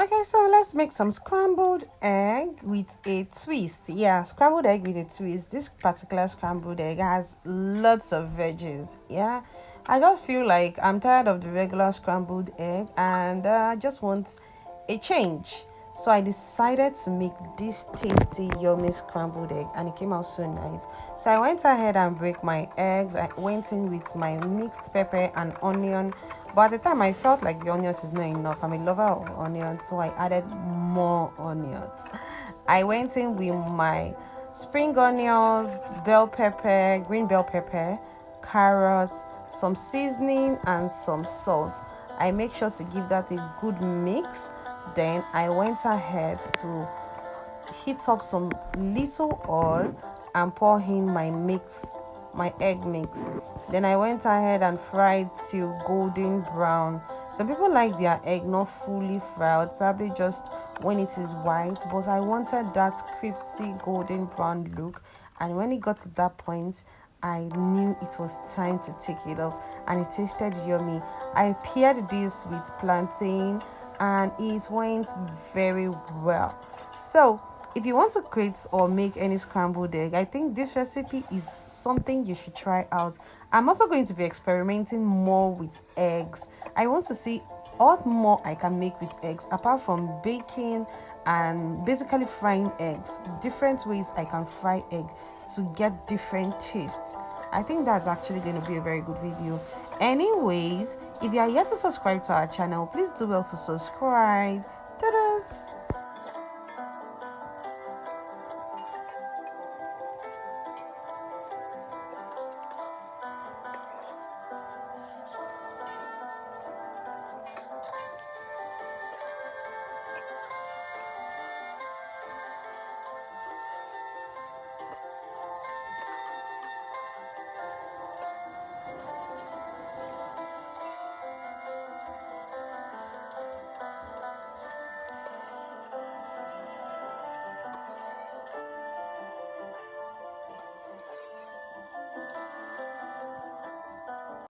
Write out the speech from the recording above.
Okay, so let's make some scrambled egg with a twist. Yeah, scrambled egg with a twist. This particular scrambled egg has lots of veggies. Yeah, I just feel like I'm tired of the regular scrambled egg and I just want a change. So I decided to make this tasty, yummy scrambled egg, and it came out so nice. So I went ahead and break my eggs. I went in with my mixed pepper and onion, but at the time I felt like the onions is not enough. I'm a lover of onions, so I added more onions. I went in with my spring onions, bell pepper, green bell pepper, carrots, some seasoning, and some salt. I make sure to give that a good mix. Then I went ahead to heat up some little oil and pour in my egg mix. Then I went ahead and fried till golden brown. Some people like their egg not fully fried, probably just when it is white, but I wanted that crispy golden brown look. And when it got to that point, I knew it was time to take it off, and it tasted yummy. I paired this with plantain and it went very well. So if you want to create or make any scrambled egg, I think this recipe is something you should try out. I'm also going to be experimenting more with eggs. I want to see what more I can make with eggs apart from baking and basically frying eggs. Different ways I can fry egg to get different tastes. I think that's actually going to be a very good video. Anyways, if you are yet to subscribe to our channel, please do well to subscribe. Ta-da!